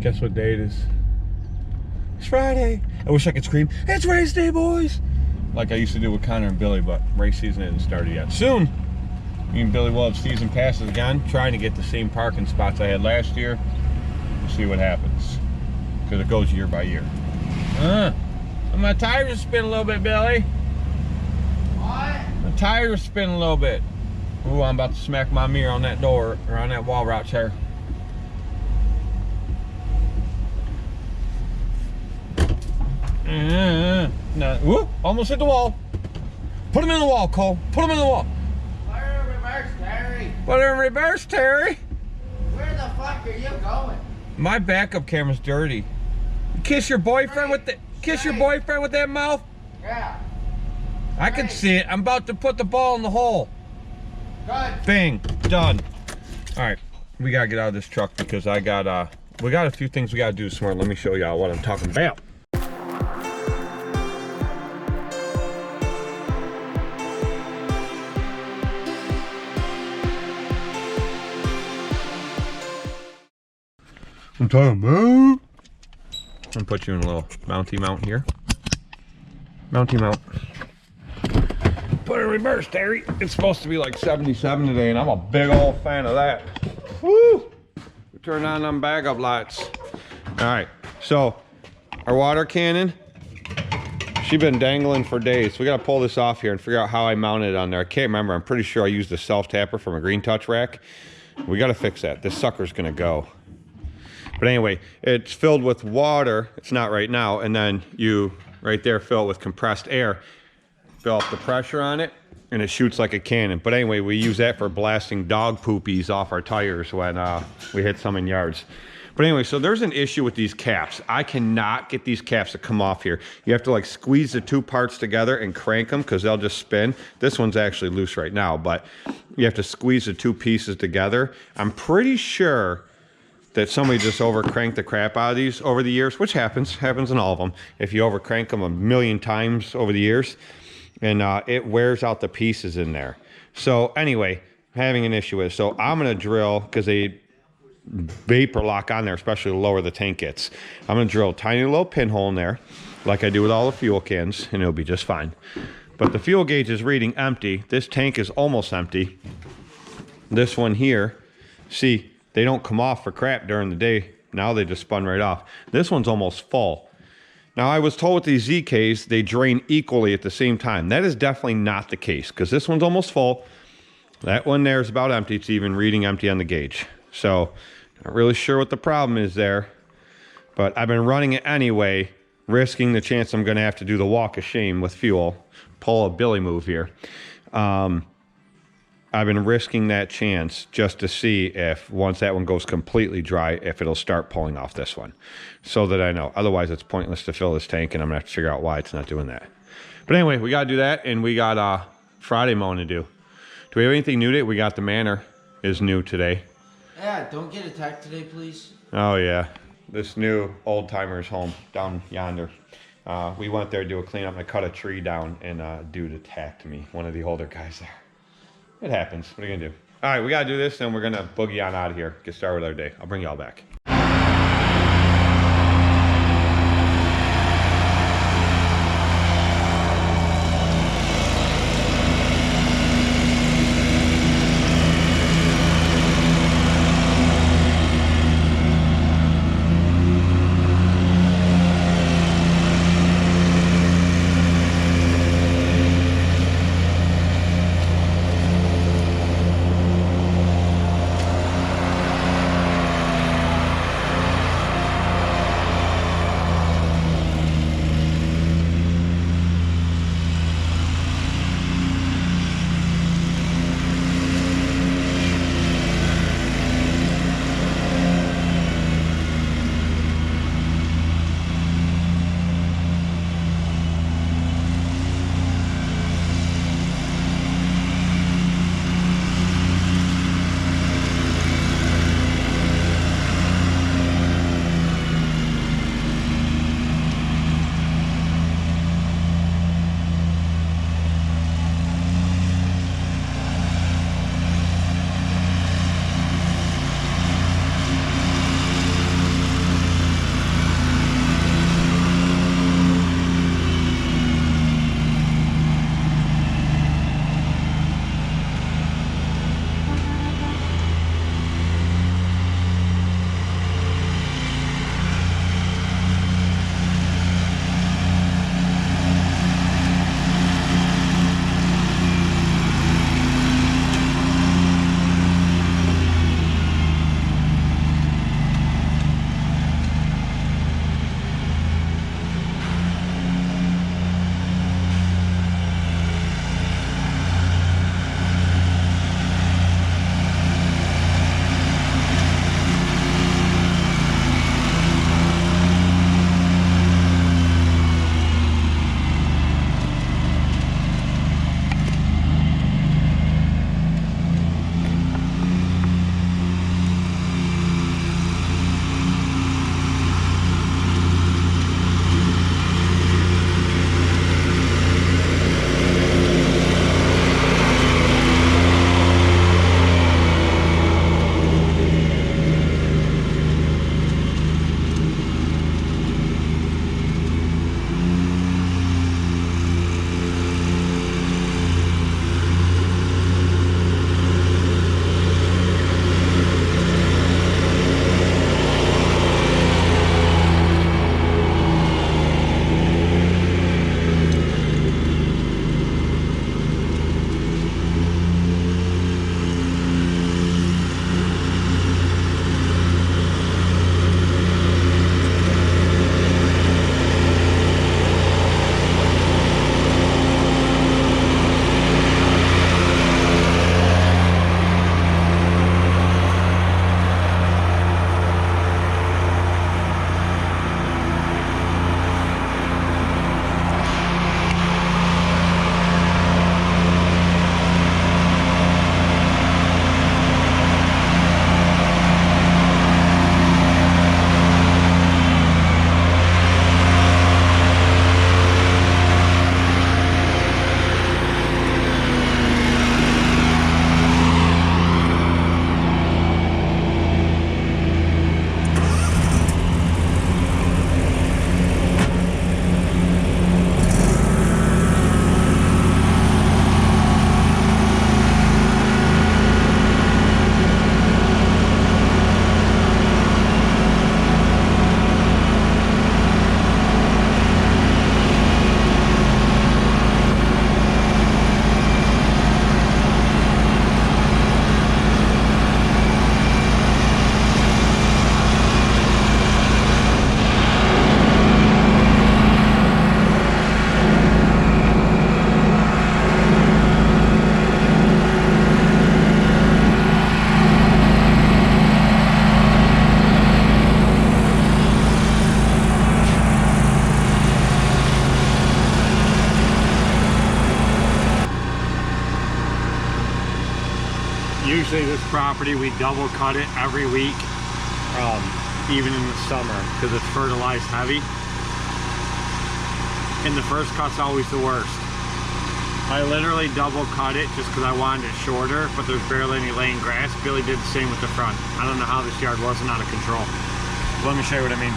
Guess what day it is? It's Friday. I wish I could scream, it's race day, boys! Like I used to do with Connor and Billy, but race season hasn't started yet. Soon, me and Billy will have season passes again, trying to get the same parking spots I had last year. We'll see what happens. Because it goes year by year. My tires are spinning a little bit, Billy. What? My tires are spinning a little bit. Ooh, I'm about to smack my mirror on that door, or on that wall right there. No, whoop, almost hit the wall. Put him in the wall, Cole. Put him in the wall. Put her in reverse, Terry. Put her in reverse, Terry. Where the fuck are you going? My backup camera's dirty. Kiss your boyfriend with the your boyfriend with that mouth. Yeah. I can see it. I'm about to put the ball in the hole. Good. Bing. Done. All right, we gotta get out of this truck because we got a few things we gotta do this morning. Let me show y'all what I'm talking about. I'm talking about. I'm gonna put you in a little mounty mount here. Mounty mount. Put it in reverse, Terry. It's supposed to be like 77 today, and I'm a big old fan of that. Woo! Turn on them bag up lights. All right, so our water cannon, she's been dangling for days. So we gotta pull this off here and figure out how I mounted it on there. I can't remember. I'm pretty sure I used a self-tapper from a Green Touch rack. We gotta fix that. This sucker's gonna go. But anyway, it's filled with water. It's not right now. And then you, right there, fill it with compressed air. Fill up the pressure on it, and it shoots like a cannon. But anyway, we use that for blasting dog poopies off our tires when we hit some in yards. But anyway, so there's an issue with these caps. I cannot get these caps to come off here. You have to like squeeze the two parts together and crank them because they'll just spin. This one's actually loose right now, but you have to squeeze the two pieces together. I'm pretty sure that somebody just over cranked the crap out of these over the years, which happens in all of them. If you over crank them a million times over the years, and it wears out the pieces in there. So anyway, having an issue with it. So I'm gonna drill, because they vapor lock on there, especially the lower the tank gets. I'm gonna drill a tiny little pinhole in there, like I do with all the fuel cans, and it'll be just fine. But the fuel gauge is reading empty. This tank is almost empty. This one here, see, they don't come off for crap during the day. Now they just spun right off. This one's almost full. Now I was told with these ZKs, they drain equally at the same time. That is definitely not the case, because this one's almost full. That one there is about empty. It's even reading empty on the gauge. So, not really sure what the problem is there, but I've been running it anyway, risking the chance I'm gonna have to do the walk of shame with fuel. Pull a Billy move here. I've been risking that chance just to see if once that one goes completely dry, if it'll start pulling off this one, so that I know. Otherwise, it's pointless to fill this tank, and I'm gonna have to figure out why it's not doing that. But anyway, we gotta do that, and we got Friday mowing to do. Do we have anything new today? We got the Manor is new today. Yeah, don't get attacked today, please. Oh yeah, this new old timer's home down yonder. We went there to do a cleanup, and I cut a tree down, and a dude attacked me, one of the older guys there. It happens. What are you gonna do? All right, we gotta do this, and we're gonna boogie on out of here. Get started with our day. I'll bring y'all back. property, we double cut it every week, even in the summer, because it's fertilized heavy. And the first cut's always the worst. I literally double cut it just because I wanted it shorter, but there's barely any laying grass. Billy did the same with the front. I don't know how this yard wasn't out of control. Let me show you what I mean.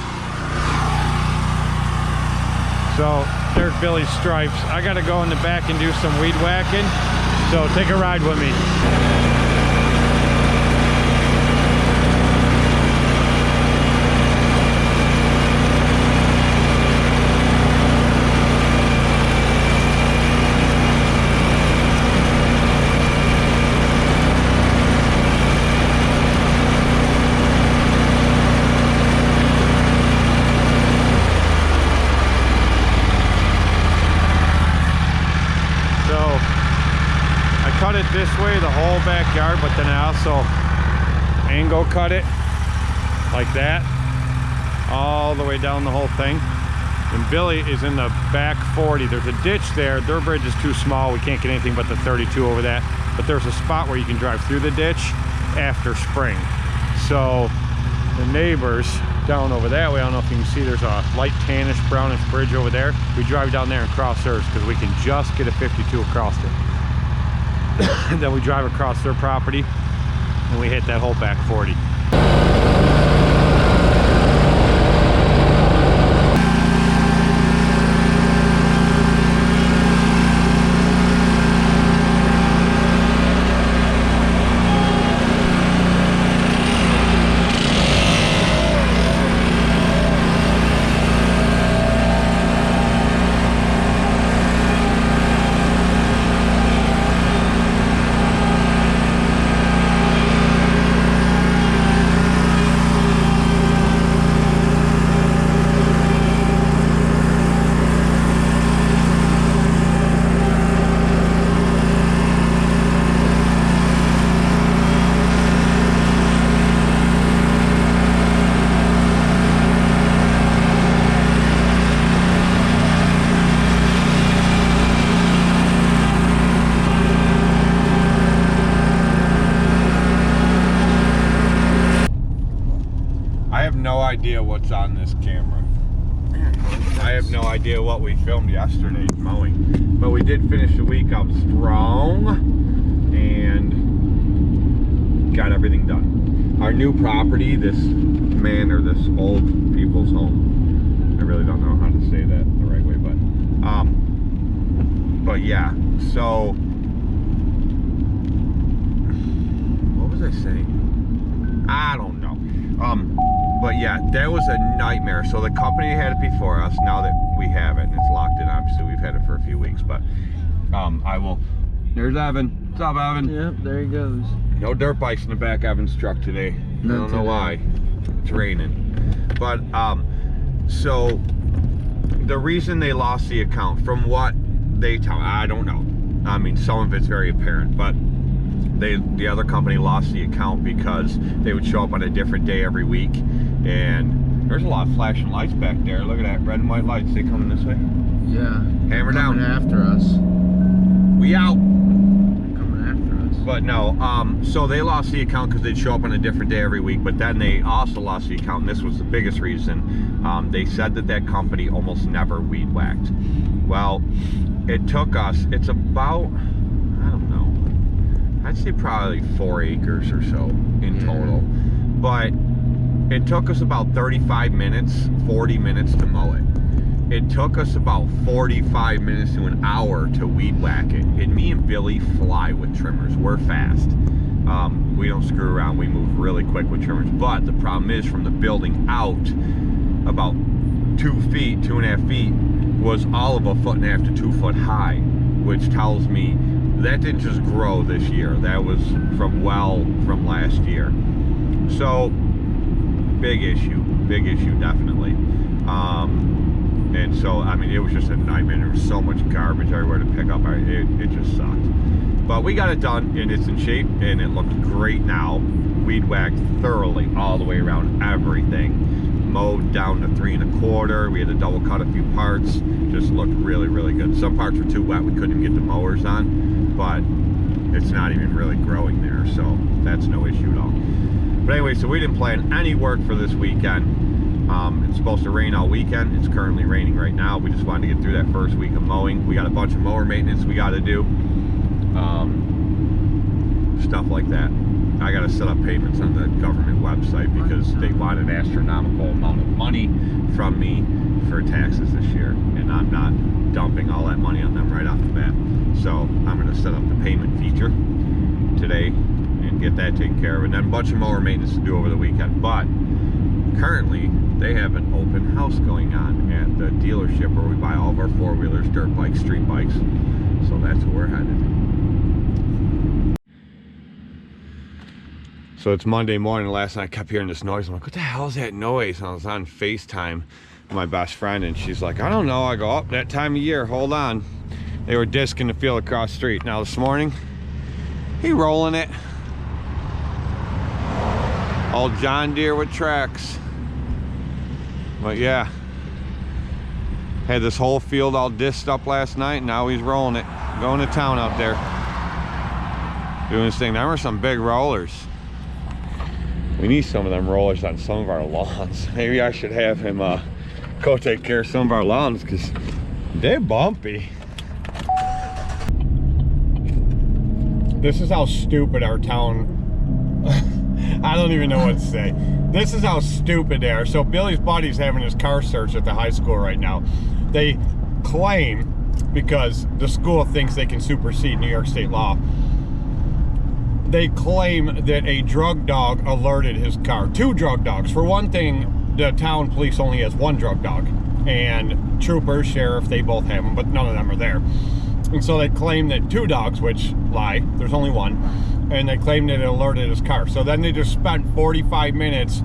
So there's Billy's stripes. I gotta go in the back and do some weed whacking. So take a ride with me. Cut it this way, the whole backyard, but then I also angle cut it like that all the way down the whole thing. And Billy is in the back 40. There's a ditch there. Their bridge is too small. We can't get anything but the 32 over that. But there's a spot where you can drive through the ditch after spring. So the neighbors down over that way, I don't know if you can see, there's a light tannish brownish bridge over there. We drive down there and cross theirs because we can just get a 52 across it. Then we drive across their property and we hit that whole back 40. No idea what's on this camera. I have no idea what we filmed yesterday mowing, but we did finish the week up strong and got everything done. Our new property, this manor, this old people's home. I really don't know how to say that the right way, but yeah. So what was I saying? I don't know. But yeah, that was a nightmare. So the company had it before us. Now that we have it and it's locked in, obviously we've had it for a few weeks. But I will. There's Evan. What's up, Evan? Yep, there he goes. No dirt bikes in the back of Evan's truck today. I don't know why. It's raining. But so the reason they lost the account, from what they tell, I don't know. I mean, some of it's very apparent, but the other company lost the account because they would show up on a different day every week. And there's a lot of flashing lights back there. Look at that, red and white lights. They coming this way? Yeah. Hammer down. Coming after us. We out. Coming after us. But no, so they lost the account because they'd show up on a different day every week. But then they also lost the account, and this was the biggest reason. They said that company almost never weed whacked. Well, it took us, it's about, I don't know, I'd say probably 4 acres or so in total. But it took us about 35 minutes, 40 minutes to mow it. It took us about 45 minutes to an hour to weed whack it. And me and Billy fly with trimmers. We're fast. We don't screw around. We move really quick with trimmers. But the problem is, from the building out, about 2 feet, 2.5 feet, was all of 1.5 to 2 foot high, which tells me that didn't just grow this year. That was from last year. So big issue, definitely. And so, I mean, it was just a nightmare. There was so much garbage everywhere to pick up. It just sucked. But we got it done, and it's in shape, and it looks great now. Weed whacked thoroughly all the way around everything. Mowed down to 3 1/4. We had to double cut a few parts. Just looked really, really good. Some parts were too wet. We couldn't get the mowers on, but it's not even really growing there, so that's no issue at all. But anyway, so we didn't plan any work for this weekend. It's supposed to rain all weekend. It's currently raining right now. We just wanted to get through that first week of mowing. We got a bunch of mower maintenance we got to do, stuff like that. I got to set up payments on the government website because they want an astronomical amount of money from me for taxes this year, and I'm not dumping all that money on them right off the bat. So I'm going to set up the payment feature today and get that taken care of, and then a bunch of mower maintenance to do over the weekend. But currently they have an open house going on at the dealership where we buy all of our four-wheelers, dirt bikes, street bikes. So that's where we're headed. So it's Monday morning. Last night I kept hearing this noise. I'm like, what the hell is that noise? And I was on FaceTime with my best friend, and she's like, I don't know. I go, up that time of year, hold on. They were disking the field across the street. Now this morning, he rolling it. Old John Deere with tracks. But yeah, had this whole field all disced up last night, and now he's rolling it, going to town out there, doing his thing. There were some big rollers. We need some of them rollers on some of our lawns. Maybe I should have him go take care of some of our lawns, because they're bumpy. This is how stupid our town I don't even know what to say. This is how stupid they are. So Billy's buddy's having his car searched at the high school right now. They claim, because the school thinks they can supersede New York state law, they claim that a drug dog alerted his car. 2 drug dogs. For one thing, the town police only has 1 drug dog. And troopers, sheriff, they both have them, but none of them are there. And so they claim that 2 dogs, which lie, there's only 1, and they claim that it alerted his car. So then they just spent 45 minutes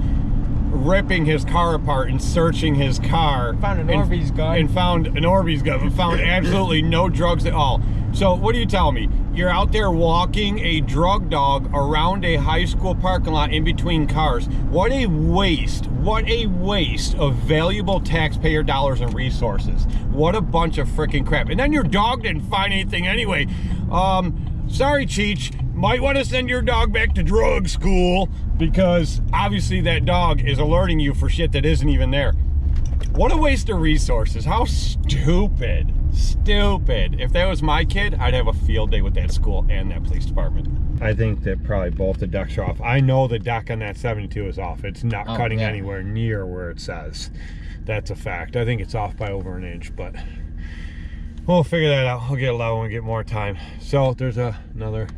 ripping his car apart and searching his car. Found an Orbeez gun. And found an Orbeez gun, and found absolutely no drugs at all. So what do you tell me? You're out there walking a drug dog around a high school parking lot in between cars. What a waste. What a waste of valuable taxpayer dollars and resources. What a bunch of freaking crap. And then your dog didn't find anything anyway. Sorry, Cheech. Might want to send your dog back to drug school, because obviously that dog is alerting you for shit that isn't even there. What a waste of resources. How stupid. Stupid. If that was my kid, I'd have a field day with that school and that police department. I think that probably both the decks are off. I know the deck on that 72 is off. It's not cutting anywhere near where it says. That's a fact. I think it's off by over an inch, but we'll figure that out. I'll get a level when we get more time. So there's another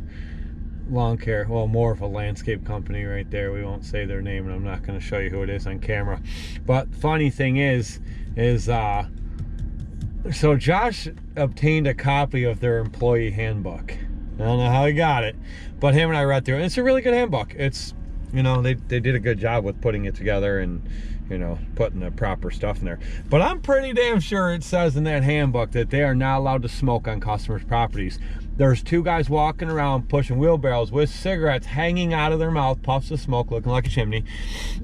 lawn care, well, more of a landscape company right there. We won't say their name, and I'm not going to show you who it is on camera. But funny thing is so Josh obtained a copy of their employee handbook. I don't know how he got it, but him and I read through it. It's a really good handbook. It's, you know, they did a good job with putting it together and, you know, putting the proper stuff in there. But I'm pretty damn sure it says in that handbook that they are not allowed to smoke on customers' properties. There's 2 guys walking around pushing wheelbarrows with cigarettes hanging out of their mouth, puffs of smoke looking like a chimney.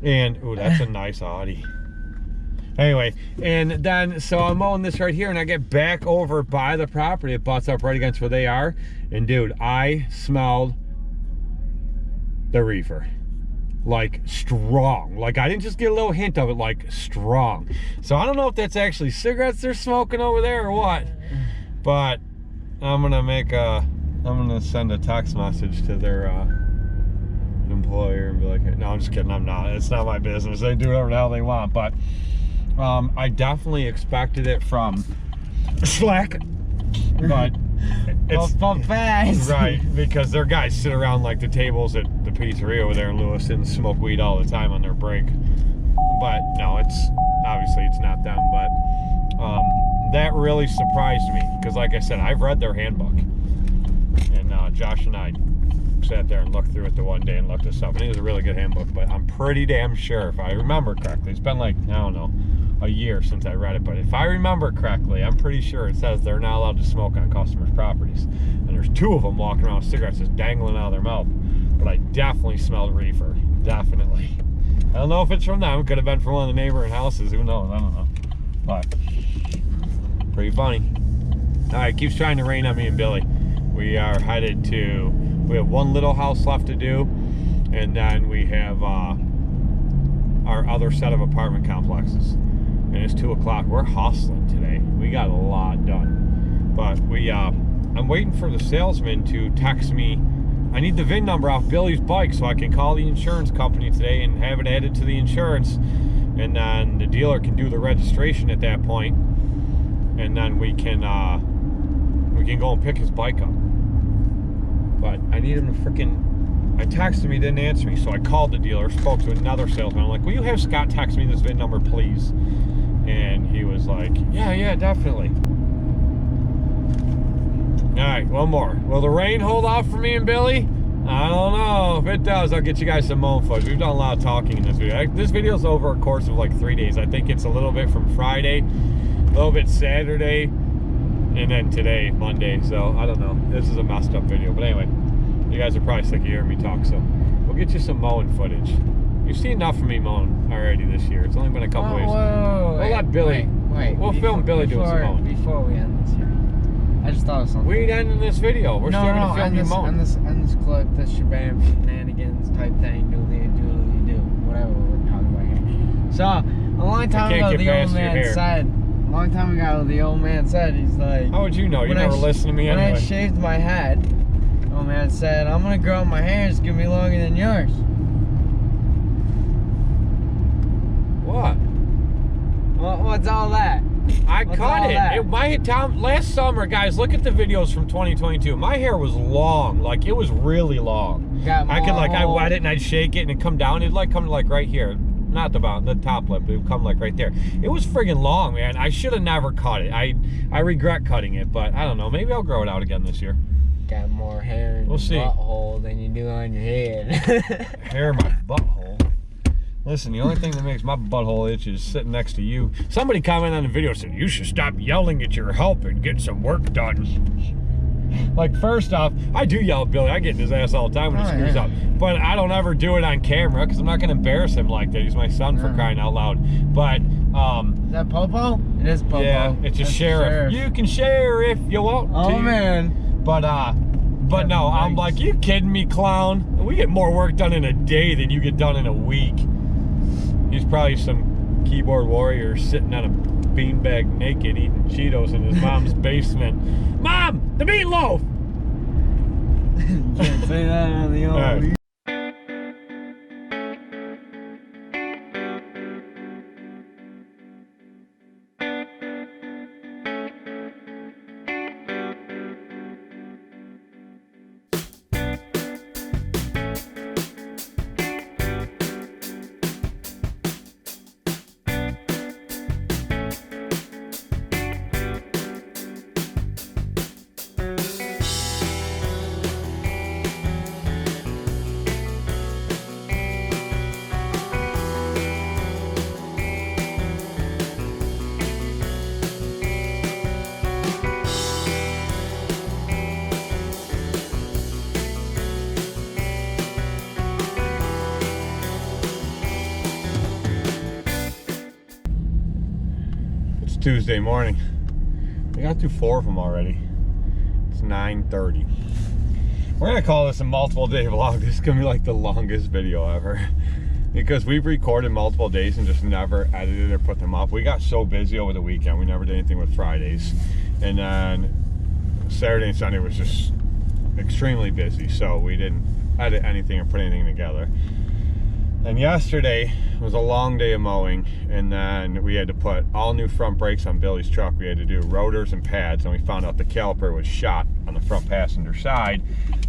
And, ooh, that's a nice Audi. Anyway, and then, so I'm mowing this right here, and I get back over by the property. It butts up right against where they are. And, dude, I smelled the reefer. Like, strong. Like, I didn't just get a little hint of it, like, strong. So, I don't know if that's actually cigarettes they're smoking over there or what. But I'm gonna send a text message to their employer and be like, no, I'm just kidding, I'm not. It's not my business. They do whatever the hell they want. But I definitely expected it from Slack, but it's fast. Right, because their guys sit around like the tables at the pizzeria over there in Lewis and smoke weed all the time on their break. But no, it's obviously it's not them. But that really surprised me, because like I said, I've read their handbook, and Josh and I sat there and looked through it the one day and looked this up, and it was a really good handbook. But I'm pretty damn sure, if I remember correctly, it's been like, I don't know, a year since I read it, but if I remember correctly, I'm pretty sure it says they're not allowed to smoke on customers' properties. And there's 2 of them walking around with cigarettes just dangling out of their mouth. But I definitely smelled reefer. Definitely. I don't know if it's from them. It could have been from one of the neighboring houses. Who knows? I don't know. But pretty funny. All right, keeps trying to rain on me and Billy. We are headed to, we have one little house left to do, and then we have our other set of apartment complexes. And it's 2 o'clock. We're hustling today. We got a lot done. But I'm waiting for the salesman to text me. I need the VIN number off Billy's bike so I can call the insurance company today and have it added to the insurance. And then the dealer can do the registration at that point. And then we can go and pick his bike up. But I need him to I texted him, he didn't answer me, so I called the dealer, spoke to another salesman. I'm like, will you have Scott text me this VIN number, please? And he was like, yeah, definitely. All right, one more. Will the rain hold off for me and Billy? I don't know. If it does, I'll get you guys some mowing footage. We've done a lot of talking in this video. This video's over a course of like 3 days. I think it's a little bit from Friday, a little bit Saturday, and then today, Monday. So I don't know. This is a messed up video. But anyway, you guys are probably sick of hearing me talk, so we'll get you some mowing footage. You've seen enough of me mowing already this year. It's only been a couple weeks. We'll let Billy. We'll film Billy doing some mowing. Before we end this here, I just thought of something. We ain't ending this video. We're still gonna film you mowing. On this clip, this shabam shenanigans type thing, doodly do, whatever we're talking about here. So a long time ago, the old man said, he's like, how would you know? You never listen to me anyway. When I shaved my head, the old man said, I'm gonna grow out my hair. It's gonna be longer than yours. What? Well, what's all that? I cut it. Last summer, guys, look at the videos from 2022. My hair was long, like it was really long. I wet it and I'd shake it and it'd come down. It'd like come to like right here, not the bottom, the top lip. It would come like right there. It was friggin' long, man. I should have never cut it. I regret cutting it, but I don't know. Maybe I'll grow it out again this year. Got more hair in your butthole than you do on your head. Hair in my butthole. Listen, the only thing that makes my butthole itch is sitting next to you. Somebody commented on the video and said, you should stop yelling at your help and get some work done. Like, first off, I do yell at Billy. I get in his ass all the time when he screws up. But I don't ever do it on camera because I'm not going to embarrass him like that. He's my son, for crying out loud. But, is that Popo? It is Popo. Yeah, it's a sheriff. You can share if you want to. Oh, man. But no, I'm like, you kidding me, clown? We get more work done in a day than you get done in a week. He's probably some keyboard warrior sitting on a beanbag naked eating Cheetos in his mom's basement. Mom, the meatloaf! Can't say that on the old. Tuesday morning. We got through 4 of them already. It's 9:30. We're gonna call this a multiple day vlog. This is gonna be like the longest video ever because we've recorded multiple days and just never edited or put them up. We got so busy over the weekend. We never did anything with Fridays, and then Saturday and Sunday was just extremely busy, so we didn't edit anything or put anything together. And yesterday was a long day of mowing, and then we had to put all new front brakes on Billy's truck. We had to do rotors and pads, and we found out the caliper was shot on the front passenger side.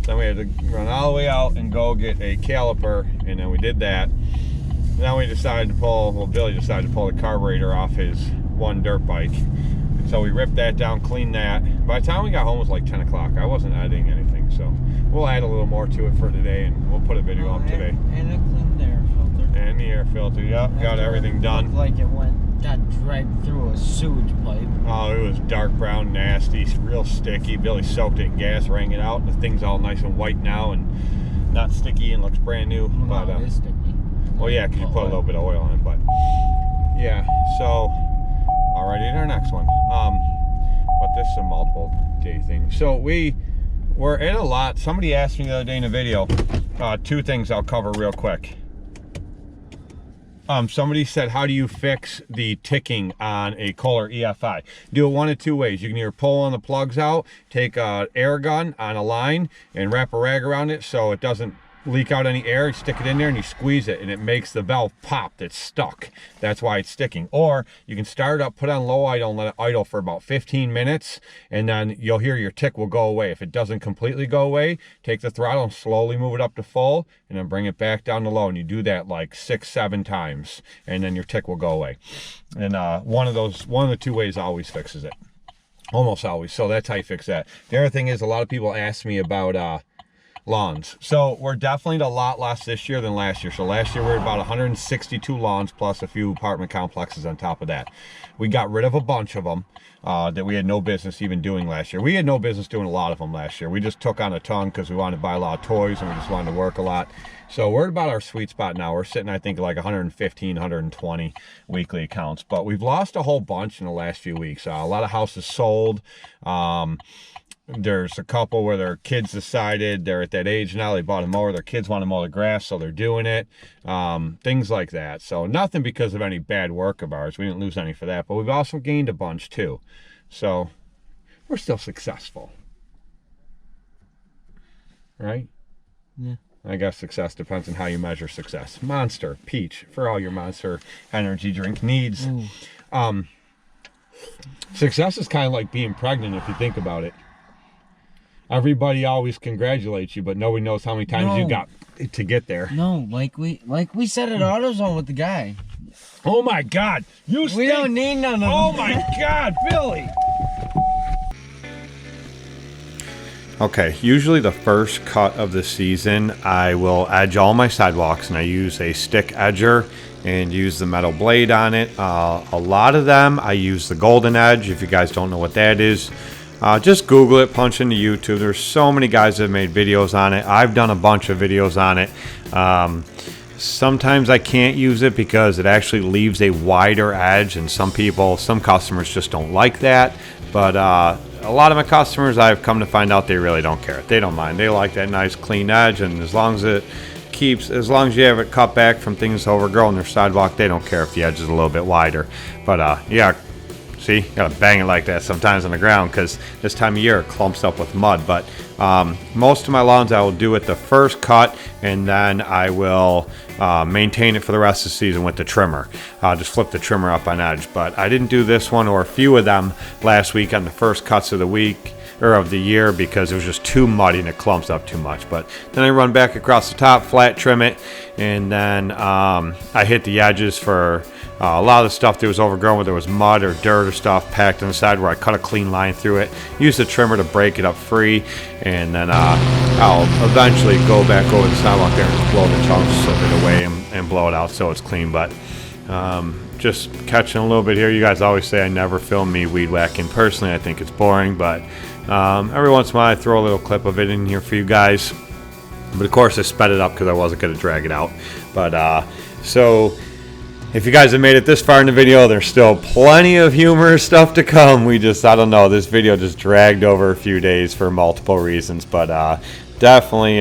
Then we had to run all the way out and go get a caliper, and then we did that. And then we decided to Billy decided to pull the carburetor off his one dirt bike. And so we ripped that down, cleaned that. By the time we got home, it was like 10 o'clock. I wasn't editing anything, so we'll add a little more to it for today, and we'll put a video up today. And a clean air filter. And the air filter, yep, got everything done. Looked like it got dragged through a sewage pipe. Oh, it was dark brown, nasty, real sticky. Billy soaked it in gas, rang it out. The thing's all nice and white now and not sticky and looks brand new. Well, it is sticky. Well, yeah, because you put a little bit of oil on it, but yeah, so alrighty to our next one. But this is a multiple day thing. So we we're in a lot. Somebody asked me the other day in a video, two things I'll cover real quick. Somebody said, how do you fix the ticking on a Kohler EFI? Do it one of two ways. You can either pull on the plugs out, take a air gun on a line and wrap a rag around it so it doesn't leak out any air. You stick it in there and you squeeze it and it makes the valve pop that's stuck. That's why it's sticking. Or you can start it up, put it on low idle and let it idle for about 15 minutes and then you'll hear your tick will go away. If it doesn't completely go away, take the throttle and slowly move it up to full and then bring it back down to low, and you do that like 6-7 times and then your tick will go away. And one of the two ways always fixes it, almost always. So that's how you fix that. The other thing is, a lot of people ask me about lawns. So we're definitely a lot less this year than last year. So last year we were about 162 lawns plus a few apartment complexes on top of that. We got rid of a bunch of them that we had no business even doing last year. We had no business doing a lot of them last year. We just took on a ton because we wanted to buy a lot of toys and we just wanted to work a lot. So we're at about our sweet spot now. We're sitting, I think, like 115, 120 weekly accounts. But we've lost a whole bunch in the last few weeks. A lot of houses sold. There's a couple where their kids decided they're at that age now, they bought a mower, their kids want to mow the grass, so they're doing it. Things like that. So nothing because of any bad work of ours. We didn't lose any for that, but we've also gained a bunch too. So we're still successful. Right? Yeah. I guess success depends on how you measure success. Monster, Peach, for all your Monster energy drink needs. Success is kind of like being pregnant if you think about it. Everybody always congratulates you, but nobody knows how many times you got to get there. No, like we said at AutoZone with the guy. Oh my God, you We don't need none of them. Oh my God, Billy. Okay, usually the first cut of the season, I will edge all my sidewalks, and I use a stick edger and use the metal blade on it. A lot of them, I use the golden edge. If you guys don't know what that is, just Google it, punch into YouTube. There's so many guys that have made videos on it. I've done a bunch of videos on it. Sometimes I can't use it because it actually leaves a wider edge, and some customers just don't like that. But a lot of my customers, I've come to find out, they really don't care. They don't mind. They like that nice clean edge, and as long as you have it cut back from things overgrown their sidewalk, they don't care if the edge is a little bit wider. But yeah, see, you gotta bang it like that sometimes on the ground because this time of year it clumps up with mud. But most of my lawns I will do it the first cut, and then I will maintain it for the rest of the season with the trimmer. Just flip the trimmer up on edge. But I didn't do this one or a few of them last week on the first cuts of the week or of the year because it was just too muddy and it clumps up too much. But then I run back across the top, flat trim it, and then I hit the edges for a lot of the stuff that was overgrown, where there was mud or dirt or stuff packed on the side, where I cut a clean line through it, use the trimmer to break it up free, and then I'll eventually go back over the sidewalk there and just blow the chunks of it away and blow it out so it's clean. But just catching a little bit here. You guys always say I never film me weed whacking. Personally, I think it's boring, but every once in a while I throw a little clip of it in here for you guys. But of course I sped it up because I wasn't going to drag it out. But so if you guys have made it this far in the video, there's still plenty of humorous stuff to come. I don't know, this video just dragged over a few days for multiple reasons. But definitely,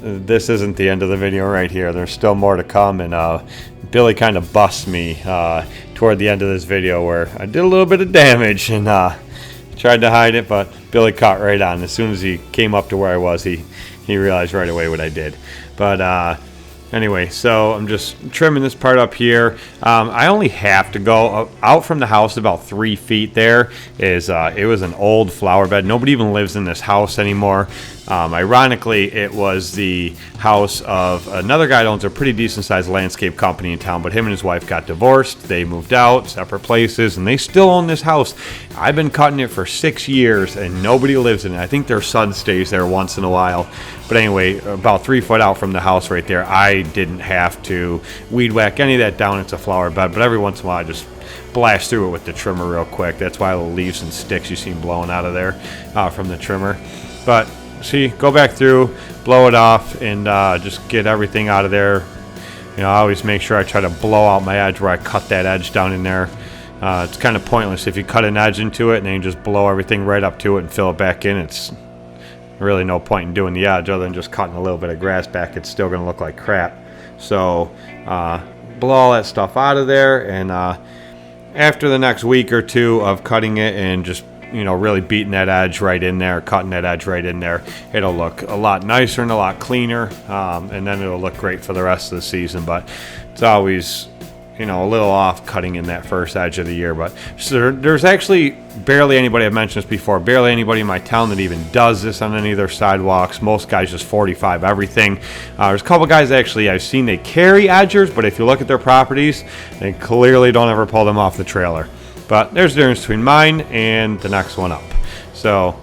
this isn't the end of the video right here. There's still more to come, and Billy kind of busts me toward the end of this video where I did a little bit of damage and tried to hide it, but Billy caught right on. As soon as he came up to where I was, he realized right away what I did. But anyway, so I'm just trimming this part up here. I only have to go out from the house about 3 feet. There is it was an old flower bed. Nobody even lives in this house anymore. Ironically, it was the house of another guy that owns a pretty decent sized landscape company in town, but him and his wife got divorced. They moved out, separate places, and they still own this house. I've been cutting it for 6 years and nobody lives in it. I think their son stays there once in a while. But anyway, about 3 foot out from the house right there, I didn't have to weed whack any of that down. It's a flower bed, but every once in a while I just blast through it with the trimmer real quick. That's why the leaves and sticks you see blowing out of there from the trimmer. But see, go back through, blow it off, and just get everything out of there. You know, I always make sure I try to blow out my edge where I cut that edge down in there. It's kind of pointless if you cut an edge into it and then you just blow everything right up to it and fill it back in. It's really no point in doing the edge other than just cutting a little bit of grass back. It's still gonna look like crap. So blow all that stuff out of there, and after the next week or two of cutting it and just, you know, really beating that edge right in there, cutting that edge right in there, it'll look a lot nicer and a lot cleaner, and then it'll look great for the rest of the season. But it's always, you know, a little off cutting in that first edge of the year. But so there's actually barely anybody, I've mentioned this before, barely anybody in my town that even does this on any of their sidewalks. Most guys just 45 everything. There's a couple guys actually I've seen they carry edgers, but if you look at their properties, they clearly don't ever pull them off the trailer. But there's a difference between mine and the next one up. So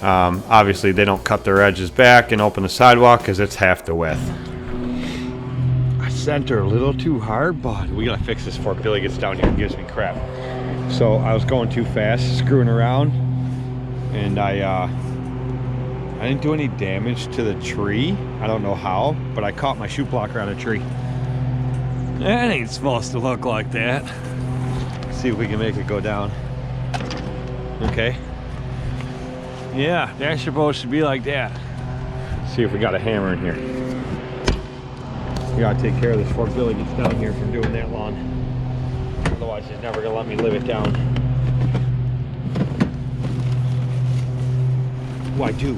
obviously they don't cut their edges back and open the sidewalk because it's half the width. I center a little too hard, but we gotta fix this before Billy gets down here and gives me crap. So I was going too fast, screwing around, and I didn't do any damage to the tree. I don't know how, but I caught my shoe blocker on a tree. That ain't supposed to look like that. See if we can make it go down. Okay. Yeah, that's supposed to be like that. See if we got a hammer in here. We gotta take care of this before Billy gets down here from doing that lawn. Otherwise he's never gonna let me live it down. Oh, I do.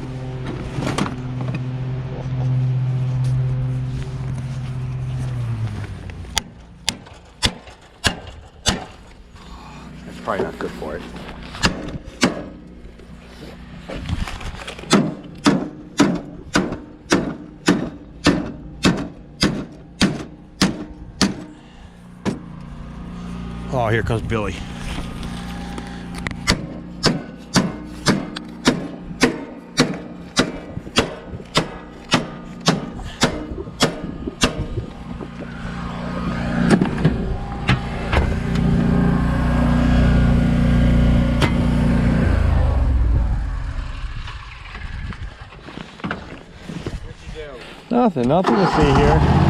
That's probably not good for it. Oh, here comes Billy. Nothing to see here.